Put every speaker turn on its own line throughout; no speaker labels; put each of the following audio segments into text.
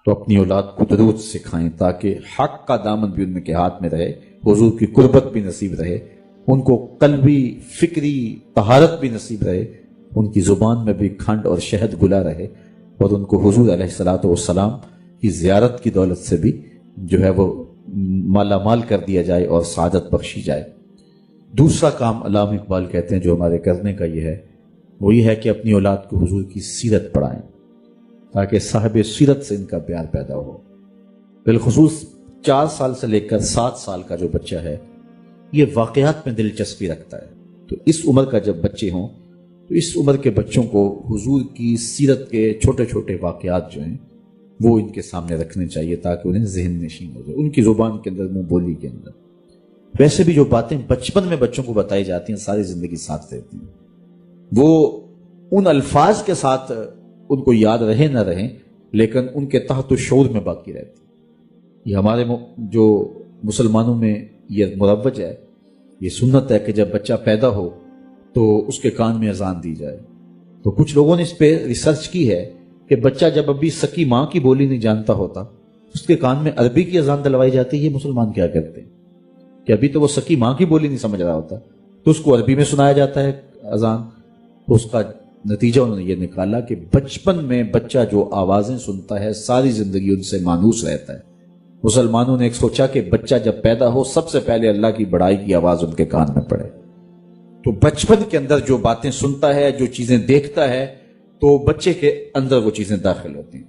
تو اپنی اولاد کو درود سکھائیں تاکہ حق کا دامن بھی ان کے ہاتھ میں رہے، حضور کی قربت بھی نصیب رہے، ان کو قلبی فکری طہارت بھی نصیب رہے، ان کی زبان میں بھی کھنڈ اور شہد گلا رہے، اور ان کو حضور علیہ الصلوۃ والسلام کی زیارت کی دولت سے بھی جو ہے وہ مالا مال کر دیا جائے اور سعادت بخشی جائے۔ دوسرا کام علامہ اقبال کہتے ہیں جو ہمارے کرنے کا یہ ہے، وہ یہ ہے کہ اپنی اولاد کو حضور کی سیرت پڑھائیں تاکہ صاحب سیرت سے ان کا پیار پیدا ہو۔ بالخصوص 4 سال سے لے کر 7 سال کا جو بچہ ہے یہ واقعات میں دلچسپی رکھتا ہے، تو اس عمر کا جب بچے ہوں تو اس عمر کے بچوں کو حضور کی سیرت کے چھوٹے چھوٹے واقعات جو ہیں وہ ان کے سامنے رکھنے چاہیے تاکہ انہیں ذہن نشین ہو جائے، ان کی زبان کے اندر، منہ بولی کے اندر۔ ویسے بھی جو باتیں بچپن میں بچوں کو بتائی جاتی ہیں ساری زندگی ساتھ رہتی ہیں، وہ ان الفاظ کے ساتھ ان کو یاد رہے نہ رہیں لیکن ان کے تحت شعور میں باقی رہتی۔ یہ ہمارے جو مسلمانوں میں یہ مروج ہے، یہ سنت ہے کہ جب بچہ پیدا ہو تو اس کے کان میں اذان دی جائے۔ تو کچھ لوگوں نے اس پہ ریسرچ کی ہے کہ بچہ جب ابھی سکی ماں کی بولی نہیں جانتا ہوتا اس کے کان میں عربی کی اذان دلوائی جاتی ہے۔ یہ مسلمان کیا کرتے ہیں کہ ابھی تو وہ سکی ماں کی بولی نہیں سمجھ رہا ہوتا تو اس کو عربی میں سنایا جاتا ہے اذان۔ تو اس کا نتیجہ انہوں نے یہ نکالا کہ بچپن میں بچہ جو آوازیں سنتا ہے ساری زندگی ان سے مانوس رہتا ہے۔ مسلمانوں نے ایک سوچا کہ بچہ جب پیدا ہو سب سے پہلے اللہ کی بڑائی کی آواز ان کے کان میں پڑے۔ تو بچپن کے اندر جو باتیں سنتا ہے، جو چیزیں دیکھتا ہے، تو بچے کے اندر وہ چیزیں داخل ہوتی ہیں۔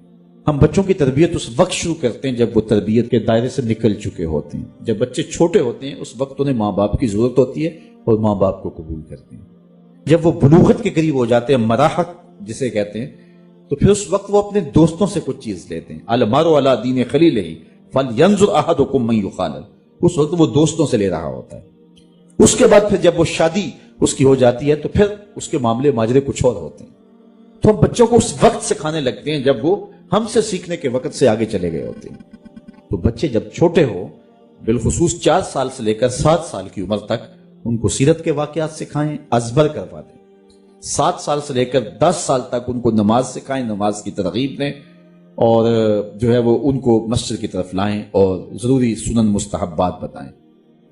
ہم بچوں کی تربیت اس وقت شروع کرتے ہیں جب وہ تربیت کے دائرے سے نکل چکے ہوتے ہیں۔ جب بچے چھوٹے ہوتے ہیں اس وقت انہیں ماں باپ کی ضرورت ہوتی ہے اور ماں باپ کو قبول کرتے ہیں۔ جب وہ بلوغت کے قریب ہو جاتے ہیں، مراحق جسے کہتے ہیں، تو پھر اس وقت وہ اپنے دوستوں سے کچھ چیز لیتے ہیں۔ المرء علی دین خلیلہ فلینظر احدکم من یخالل، اس وقت وہ دوستوں سے لے رہا ہوتا ہے۔ اس کے بعد پھر جب وہ شادی اس کی ہو جاتی ہے تو پھر اس کے معاملے ماجرے کچھ اور ہوتے ہیں۔ تو ہم بچوں کو اس وقت سکھانے لگتے ہیں جب وہ ہم سے سیکھنے کے وقت سے آگے چلے گئے ہوتے ہیں۔ تو بچے جب چھوٹے ہو، بالخصوص 4 سال سے لے کر 7 سال کی عمر تک، ان کو سیرت کے واقعات سکھائیں، ازبر کروا دیں۔ 7 سال سے لے کر 10 سال تک ان کو نماز سکھائیں، نماز کی ترغیب دیں، اور جو ہے وہ ان کو مسجد کی طرف لائیں اور ضروری سنن مستحبات بتائیں۔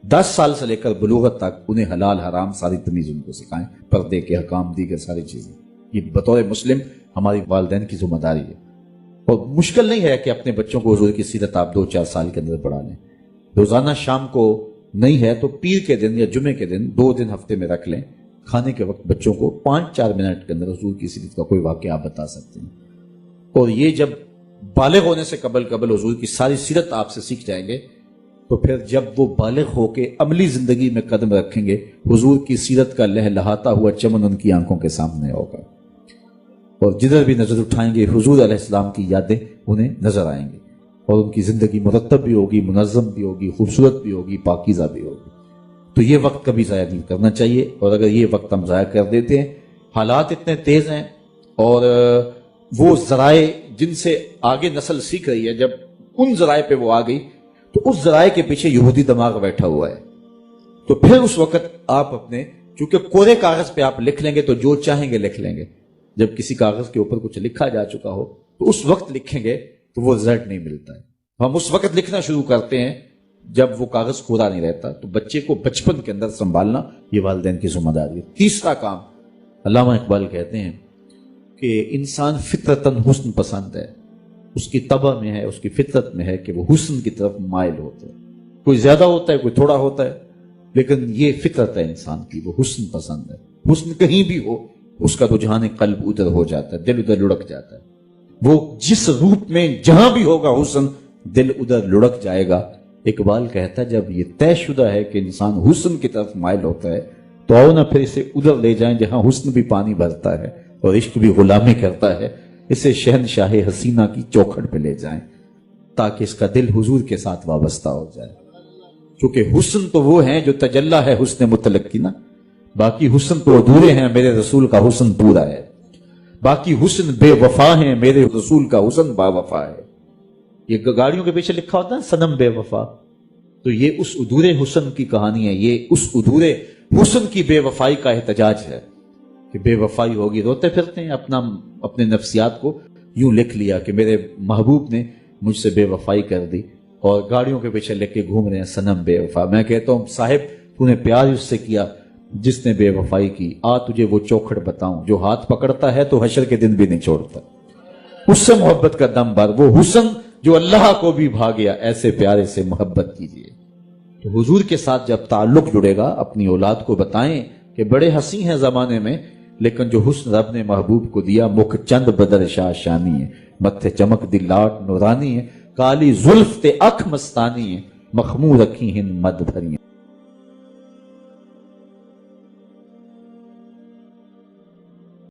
10 سال سے لے کر بلوغت تک انہیں حلال حرام ساری تمیز ان کو سکھائیں، پردے کے حکام، دیگر ساری چیزیں۔ یہ بطور مسلم ہماری والدین کی ذمہ داری ہے، اور مشکل نہیں ہے کہ اپنے بچوں کو حضور کی سیرت آپ 2-4 سال کے اندر پڑھا لیں۔ روزانہ شام کو نہیں ہے تو پیر کے دن یا جمعے کے دن 2 دن ہفتے میں رکھ لیں، کھانے کے وقت بچوں کو 5-4 منٹ کے اندر حضور کی سیرت کا کوئی واقعہ آپ بتا سکتے ہیں۔ اور یہ جب بالغ ہونے سے قبل حضور کی ساری سیرت آپ سے سیکھ جائیں گے تو پھر جب وہ بالغ ہو کے عملی زندگی میں قدم رکھیں گے، حضور کی سیرت کا لہلہاتا ہوا چمن ان کی آنکھوں کے سامنے ہوگا، اور جدھر بھی نظر اٹھائیں گے حضور علیہ السلام کی یادیں انہیں نظر آئیں گی، اور ان کی زندگی مرتب بھی ہوگی، منظم بھی ہوگی، خوبصورت بھی ہوگی، پاکیزہ بھی ہوگی۔ تو یہ وقت کبھی ضائع نہیں کرنا چاہیے، اور اگر یہ وقت ہم ضائع کر دیتے ہیں، حالات اتنے تیز ہیں اور وہ ذرائع جن سے آگے نسل سیکھ رہی ہے، جب ان ذرائع پہ وہ آ گئی تو اس ذرائع کے پیچھے یہودی دماغ بیٹھا ہوا ہے۔ تو پھر اس وقت آپ اپنے، چونکہ کورے کاغذ پہ آپ لکھ لیں گے تو جو چاہیں گے لکھ لیں گے، جب کسی کاغذ کے اوپر کچھ لکھا جا چکا ہو تو اس وقت لکھیں گے تو وہ رزلٹ نہیں ملتا ہے۔ ہم اس وقت لکھنا شروع کرتے ہیں جب وہ کاغذ کورا نہیں رہتا۔ تو بچے کو بچپن کے اندر سنبھالنا یہ والدین کی ذمہ داری ہے۔ تیسرا کام، علامہ اقبال کہتے ہیں کہ انسان فطرتاً حسن پسند ہے، اس کی طبع میں ہے، اس کی فطرت میں ہے کہ وہ حسن کی طرف مائل ہوتا ہے۔ کوئی زیادہ ہوتا ہے، کوئی تھوڑا ہوتا ہے، لیکن یہ فطرت ہے انسان کی، وہ حسن پسند ہے۔ حسن کہیں بھی ہو اس کا رجحان قلب ادھر ہو جاتا ہے، دل ادھر لڑک جاتا ہے۔ وہ جس روپ میں جہاں بھی ہوگا حسن، دل ادھر لڑک جائے گا۔ اقبال کہتا ہے جب یہ طے شدہ ہے کہ انسان حسن کی طرف مائل ہوتا ہے تو آؤ نہ پھر اسے ادھر لے جائیں جہاں حسن بھی پانی بھرتا ہے اور عشق بھی غلامی کرتا ہے، اسے شہنشاہ حسینہ کی چوکھٹ پہ لے جائیں تاکہ اس کا دل حضور کے ساتھ وابستہ ہو جائے۔ کیونکہ حسن تو وہ ہیں جو تجلی ہے حسن مطلق کی نا، باقی حسن تو ادھورے ہیں، میرے رسول کا حسن پورا ہے۔ باقی حسن بے وفا ہیں، میرے رسول کا حسن با وفا ہے۔ یہ گاڑیوں کے پیچھے لکھا ہوتا ہے صنم بے وفا، تو یہ اس ادھورے حسن کی کہانی ہے، یہ اس ادھورے حسن کی بے وفائی کا احتجاج ہے کہ بے وفائی ہوگی، روتے پھرتے ہیں، اپنے نفسیات کو یوں لکھ لیا کہ میرے محبوب نے مجھ سے بے وفائی کر دی اور گاڑیوں کے پیچھے لے کے گھوم رہے ہیں صنم بے وفا. میں کہتا ہوں صاحب تو نے پیار اس سے کیا جس نے بے وفائی کی. تجھے وہ چوکھٹ بتاؤں جو ہاتھ پکڑتا ہے تو حشر کے دن بھی نہیں چھوڑتا. اس سے محبت کا دم بھر، وہ حسن جو اللہ کو بھی بھا گیا، ایسے پیارے سے محبت کیجیے. تو حضور کے ساتھ جب تعلق جڑے گا اپنی اولاد کو بتائیں کہ بڑے ہنسی ہیں زمانے میں، لیکن جو حسن رب نے محبوب کو دیا، مکھ چند بدر شاہ شانی ہے، متھے چمک دی لاٹ نورانی ہے، کالی زلف تے اکھ مستانی ہے، مخمور رکھی ہن مد بھری.